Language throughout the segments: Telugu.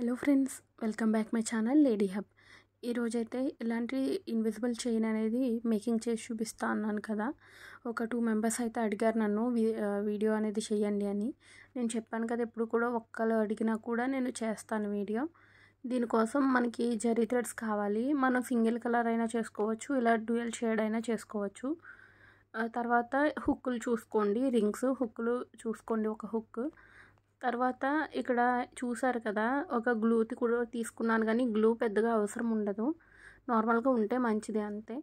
Hello friends, welcome back my channel lady hub. ఈరోజైతే ఇలాంటి ఇన్విజిబుల్ చైన్ అనేది మేకింగ్ చేసి చూపిస్తా అన్నాను కదా. ఒక 2 మెంబర్స్ అయితే అడిగారు నన్ను వీడియో అనేది చేయండి అని. నేను చెప్పాను కదా, ఎప్పుడు కూడా ఒక్కరు అడిగినా కూడా నేను చేస్తాను వీడియో. దీనికోసం మనకి జరీ థ్రెడ్స్ కావాలి. మనం సింగిల్ కలర్ అయినా చేసుకోవచ్చు, ఇలా డ్యూయల్ షేడ్ అయినా చేసుకోవచ్చు. తర్వాత హుక్కులు చూసుకోండి, రింగ్స్ హుక్కులు చూసుకోండి, ఒక హుక్. తర్వాత ఇక్కడ చూసారు కదా, ఒక గ్లూతి కూడా తీసుకున్నాను, కానీ గ్లూ పెద్దగా అవసరం ఉండదు, నార్మల్గా ఉంటే మంచిది అంతే.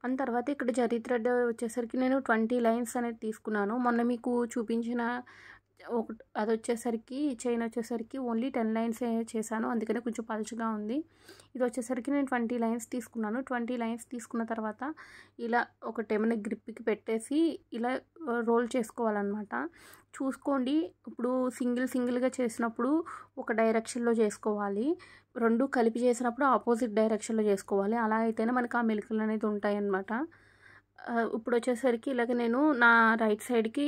అండ్ తర్వాత ఇక్కడ జరీ థ్రెడ్ వచ్చేసరికి నేను 20 లైన్స్ అనేది తీసుకున్నాను. మొన్న మీకు చూపించిన అది వచ్చేసరికి చైన్ వచ్చేసరికి ఓన్లీ 10 లైన్స్ చేశాను, అందుకనే కొంచెం పలుచగా ఉంది. ఇది వచ్చేసరికి నేను 20 లైన్స్ తీసుకున్నాను. 20 లైన్స్ తీసుకున్న తర్వాత ఇలా ఒకటి ఏమైనా గ్రిప్కి పెట్టేసి ఇలా రోల్ చేసుకోవాలన్నమాట. చూసుకోండి, ఇప్పుడు సింగిల్గా చేసినప్పుడు ఒక డైరెక్షన్లో చేసుకోవాలి, రెండు కలిపి చేసినప్పుడు ఆపోజిట్ డైరెక్షన్లో చేసుకోవాలి. అలా అయితేనే మనకు ఆ మెలికలు అనేది ఉంటాయన్నమాట. ఇప్పుడు వచ్చేసరికి ఇలాగ నేను నా రైట్ సైడ్కి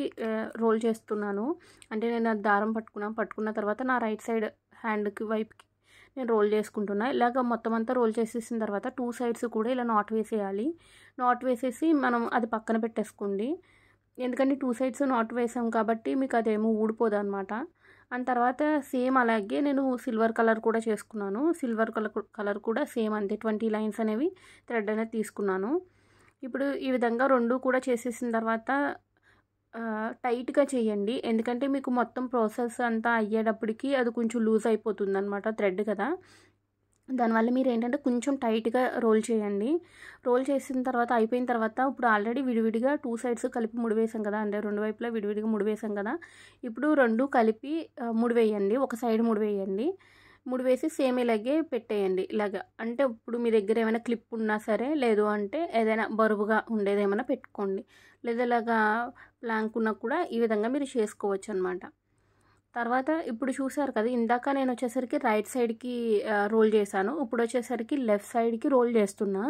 రోల్ చేస్తున్నాను. అంటే నేను అది దారం పట్టుకున్న తర్వాత నా రైట్ సైడ్ హ్యాండ్కి వైపుకి నేను రోల్ చేసుకుంటున్నా. ఇలాగ మొత్తం అంతా రోల్ చేసేసిన తర్వాత 2 సైడ్స్ కూడా ఇలా నాట్ వేసేయాలి. నాట్ వేసేసి మనం అది పక్కన పెట్టేసుకోండి, ఎందుకంటే 2 సైడ్స్ నాట్ వేసాం కాబట్టి మీకు అదేమో ఊడిపోదు అనమాట. అండ్ తర్వాత సేమ్ అలాగే నేను సిల్వర్ కలర్ కూడా చేసుకున్నాను. సిల్వర్ కలర్ కూడా సేమ్ అంతే, 20 లైన్స్ అనేవి థ్రెడ్ అనేది తీసుకున్నాను. ఇప్పుడు ఈ విధంగా రెండు కూడా చేసేసిన తర్వాత టైట్గా చేయండి, ఎందుకంటే మీకు మొత్తం ప్రాసెస్ అంతా అయ్యేటప్పటికి అది కొంచెం లూజ్ అయిపోతుంది అనమాట, థ్రెడ్ కదా. దానివల్ల మీరు ఏంటంటే కొంచెం టైట్గా రోల్ చేయండి. రోల్ చేసిన తర్వాత అయిపోయిన తర్వాత ఇప్పుడు ఆల్రెడీ విడివిడిగా 2 సైడ్స్ కలిపి ముడి వేసాం కదా, అంటే రెండు వైపులా విడివిడిగా ముడి వేసాం కదా. ఇప్పుడు రెండు కలిపి ముడి వేయండి, ఒక సైడ్ ముడి వేయండి. ముడి వేసి సేమ్ ఇలాగే పెట్టేయండి. ఇలాగ అంటే ఇప్పుడు మీ దగ్గర ఏమైనా క్లిప్ ఉన్నా సరే, లేదు అంటే ఏదైనా బరువుగా ఉండేది ఏమైనా పెట్టుకోండి, లేదా ఇలాగా ప్లాంక్ ఉన్నా కూడా ఈ విధంగా మీరు చేసుకోవచ్చు అనమాట. తర్వాత ఇప్పుడు చూసారు కదా, ఇందాక నేను వచ్చేసరికి రైట్ సైడ్కి రోల్ చేశాను, ఇప్పుడు వచ్చేసరికి లెఫ్ట్ సైడ్కి రోల్ చేస్తున్నా.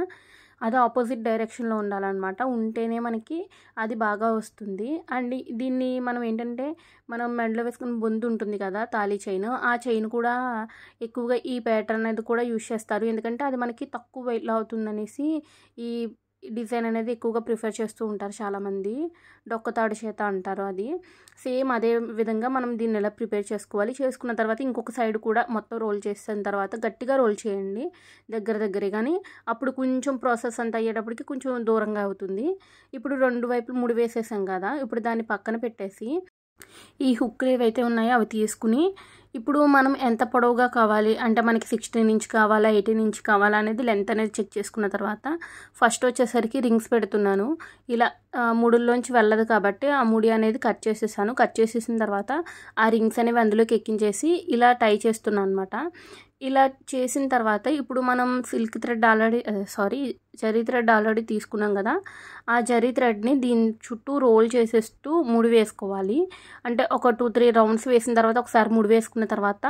అది ఆపోజిట్ డైరెక్షన్లో ఉండాలన్నమాట, ఉంటేనే మనకి అది బాగా వస్తుంది. అండ్ దీన్ని మనం ఏంటంటే మనం మెడలో వేసుకున్న బొందు ఉంటుంది కదా, తాళీ చైన్, ఆ చైన్ కూడా ఎక్కువగా ఈ ప్యాటర్న్ అనేది కూడా యూజ్ చేస్తారు, ఎందుకంటే అది మనకి తక్కువ వెయిట్లో అవుతుందనేసి ఈ డిజైన్ అనేది ఎక్కువగా ప్రిఫర్ చేస్తూ ఉంటారు చాలామంది. డొక్కతాడు చేత అంటారు అది. సేమ్ అదే విధంగా మనం దీన్ని ఎలా ప్రిపేర్ చేసుకోవాలి. చేసుకున్న తర్వాత ఇంకొక సైడ్ కూడా మొత్తం రోల్ చేసిన తర్వాత గట్టిగా రోల్ చేయండి, దగ్గరే కానీ అప్పుడు కొంచెం ప్రాసెస్ అంతా అయ్యేటప్పటికి కొంచెం దూరంగా అవుతుంది. ఇప్పుడు రెండు వైపులు ముడి వేసేసాం కదా, ఇప్పుడు దాన్ని పక్కన పెట్టేసి ఈ హుక్లు ఏవైతే ఉన్నాయో అవి తీసుకుని ఇప్పుడు మనం ఎంత పొడవుగా కావాలి, అంటే మనకి 16 ఇంచ్ కావాలా 18 ఇంచ్ కావాలా అనేది లెంత్ అనేది చెక్ చేసుకున్న తర్వాత ఫస్ట్ వచ్చేసరికి రింగ్స్ పెడుతున్నాను. ఇలా ముడుల్లోంచి వెళ్ళదు కాబట్టి ఆ ముడి అనేది కట్ చేసేసాను. కట్ చేసేసిన తర్వాత ఆ రింగ్స్ అనేవి అందులోకి ఎక్కించేసి ఇలా టై చేస్తున్నాను అనమాట. ఇలా చేసిన తర్వాత ఇప్పుడు మనం జరీ థ్రెడ్ ఆల్రెడీ తీసుకున్నాం కదా, ఆ జరీ థ్రెడ్ని దీని చుట్టూ రోల్ చేసేస్తూ ముడి వేసుకోవాలి. అంటే ఒక 2-3 రౌండ్స్ వేసిన తర్వాత ఒకసారి ముడి వేసుకున్న తర్వాత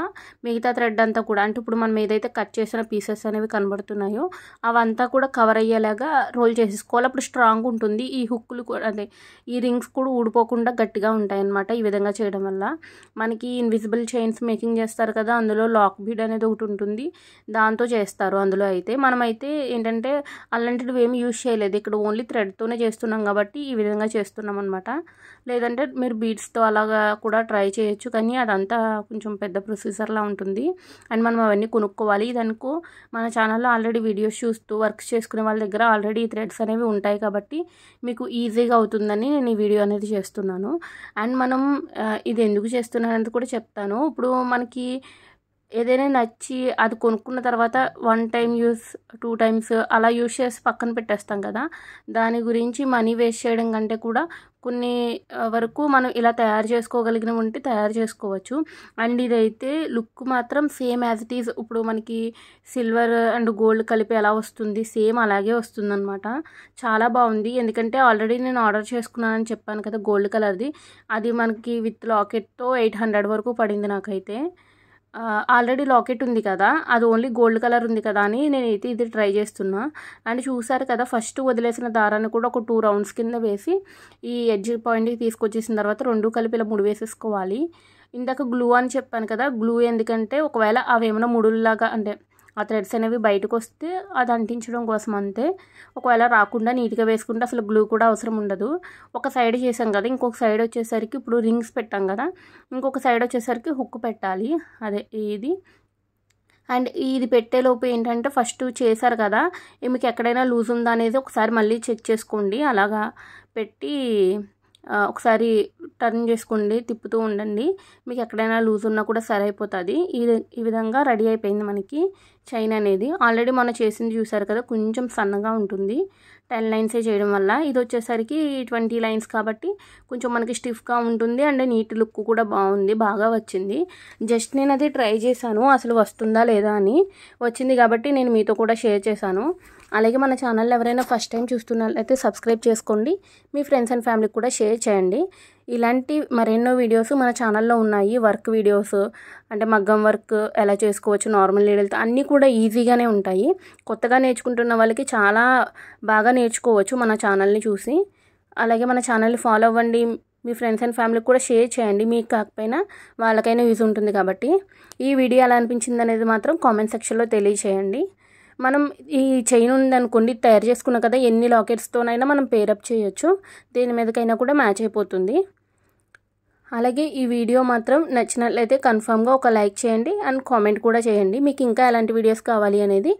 మిగతా థ్రెడ్ అంతా కూడా, అంటే ఇప్పుడు మనం ఏదైతే కట్ చేసిన పీసెస్ అనేవి కనబడుతున్నాయో అవంతా కూడా కవర్ అయ్యేలాగా రోల్ చేసేసుకోవాలి. అప్పుడు స్ట్రాంగ్ ఉంటుంది, ఈ హుక్కులు కూడా అదే ఈ రింగ్స్ కూడా ఊడిపోకుండా గట్టిగా ఉంటాయి అన్నమాట. ఈ విధంగా చేయడం వల్ల మనకి ఇన్విజిబుల్ చైన్స్ మేకింగ్ చేస్తారు కదా, అందులో లాక్ బీడ్ అనేది ఒకటి ఉంటుంది, దాంతో చేస్తారు. అందులో అయితే మనమైతే ఏంటంటే అలాంటివి ఏమి యూజ్ చేయలేదు, ఇక్కడ ఓన్లీ థ్రెడ్తోనే చేస్తున్నాం కాబట్టి ఈ విధంగా చేస్తున్నాం అనమాట. లేదంటే మీరు బీడ్స్తో అలాగా కూడా ట్రై చేయొచ్చు, కానీ అదంతా కొంచెం పెద్ద ప్రొసీజర్లా ఉంటుంది అండ్ మనం అవన్నీ కొనుక్కోవాలి. దానికి మన ఛానల్లో ఆల్రెడీ వీడియోస్ చూస్తూ వర్క్ చేసుకునే వాళ్ళ దగ్గర ఆల్రెడీ థ్రెడ్స్ అనేవి ఉంటాయి కాబట్టి మీకు ఈజీగా అవుతుందని నేను ఈ వీడియో అనేది చేస్తున్నాను. అండ్ మనం ఇది ఎందుకు చేస్తున్నాను అనేది కూడా చెప్తాను. ఇప్పుడు మనకి ఏదైనా నచ్చి అది కొనుక్కున్న తర్వాత 1 టైం యూస్ 2 టైమ్స్ అలా యూస్ చేసి పక్కన పెట్టేస్తాం కదా, దాని గురించి మనీ వేస్ట్ చేయడం కంటే కూడా కొన్ని వరకు మనం ఇలా తయారు చేసుకోగలిగిన ఉంటే తయారు చేసుకోవచ్చు. అండ్ ఇదైతే లుక్ మాత్రం సేమ్ యాజ్ ఇట్ ఈజ్, ఇప్పుడు మనకి సిల్వర్ అండ్ గోల్డ్ కలిపి ఎలా వస్తుంది సేమ్ అలాగే వస్తుందన్నమాట. చాలా బాగుంది, ఎందుకంటే ఆల్రెడీ నేను ఆర్డర్ చేసుకున్నానని చెప్పాను కదా గోల్డ్ కలర్ది, అది మనకి విత్ లాకెట్తో 800 వరకు పడింది నాకైతే. ఆల్రెడీ లాకెట్ ఉంది కదా, అది ఓన్లీ గోల్డ్ కలర్ ఉంది కదా అని నేనైతే ఇది ట్రై చేస్తున్నా. అండ్ చూసారు కదా, ఫస్ట్ వదిలేసిన దారాన్ని కూడా ఒక 2 రౌండ్స్ కింద వేసి ఈ ఎడ్జ్ పాయింట్కి తీసుకొచ్చేసిన తర్వాత రెండు కలిపి ఇలా ముడి వేసేసుకోవాలి. ఇందాక గ్లూ అని చెప్పాను కదా, గ్లూ ఎందుకంటే ఒకవేళ అవి ఏమైనా ముడుల్లాగా అంటే ఆ థ్రెడ్స్ అనేవి బయటకు వస్తే అది అంటించడం కోసం అంతే. ఒకవేళ రాకుండా నీట్గా వేసుకుంటే అసలు గ్లూ కూడా అవసరం ఉండదు. ఒక సైడ్ చేసాం కదా, ఇంకొక సైడ్ వచ్చేసరికి ఇప్పుడు రింగ్స్ పెట్టాం కదా, ఇంకొక సైడ్ వచ్చేసరికి హుక్ పెట్టాలి. అదే ఇది. అండ్ ఇది పెట్టేలోపు ఏంటంటే ఫస్ట్ చేశారు కదా, మీకు ఎక్కడైనా లూజ్ ఉందా అనేది ఒకసారి మళ్ళీ చెక్ చేసుకోండి. అలాగా పెట్టి ఒకసారి టర్న్ చేసుకోండి, తిప్పుతూ ఉండండి. మీకు ఎక్కడైనా లూజ్ ఉన్నా కూడా సరి అయిపోతుంది. ఈ విధంగా రెడీ అయిపోయింది మనకి చైన్ అనేది. ఆల్రెడీ మనం చేసింది చూసారు కదా, కొంచెం సన్నగా ఉంటుంది 10 లైన్సే చేయడం వల్ల. ఇది వచ్చేసరికి 20 లైన్స్ కాబట్టి కొంచెం మనకి స్టిఫ్గా ఉంటుంది. అండ్ నీట్ లుక్ కూడా బాగుంది, బాగా వచ్చింది. జస్ట్ నేను అది ట్రై చేశాను అసలు వస్తుందా లేదా అని. వచ్చింది కాబట్టి నేను మీతో కూడా షేర్ చేశాను. అలాగే మన ఛానల్ ఎవరైనా ఫస్ట్ టైం చూస్తున్నట్లయితే సబ్స్క్రైబ్ చేసుకోండి, మీ ఫ్రెండ్స్ అండ్ ఫ్యామిలీకి కూడా షేర్ చేయండి. ఇలాంటి మరెన్నో వీడియోస్ మన ఛానల్లో ఉన్నాయి. వర్క్ వీడియోస్ అంటే మగ్గం వర్క్ ఎలా చేసుకోవచ్చు, నార్మల్ నీడిల్తో అన్నీ కూడా ఈజీగానే ఉంటాయి. కొత్తగా నేర్చుకుంటున్న వాళ్ళకి చాలా బాగా నేర్చుకోవచ్చు మన ఛానల్ని చూసి. అలాగే మన ఛానల్ని ఫాలో అవ్వండి, మీ ఫ్రెండ్స్ అండ్ ఫ్యామిలీకి కూడా షేర్ చేయండి. మీకు కాకపోయినా వాళ్ళకైనా యూజ్ ఉంటుంది కాబట్టి. ఈ వీడియో ఎలా అనిపించింది అనేది మాత్రం కామెంట్ సెక్షన్లో తెలియచేయండి. మనం ఈ చైన్ ఉందనుకోండి, తయారు చేసుకున్నాం కదా, ఎన్ని లాకెట్స్తోనైనా మనం పేరప్ చేయొచ్చు, దేని మీదకైనా కూడా మ్యాచ్ అయిపోతుంది. అలాగే ఈ వీడియో మాత్రం నచ్చినట్లయితే కన్ఫామ్గా ఒక లైక్ చేయండి అండ్ కామెంట్ కూడా చేయండి. మీకు ఇంకా ఎలాంటి వీడియోస్ కావాలి అనేది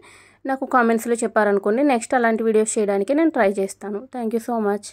నాకు కామెంట్స్లో చెప్పారనుకోండి, నెక్స్ట్ అలాంటి వీడియోస్ చేయడానికి నేను ట్రై చేస్తాను. Thank you so much.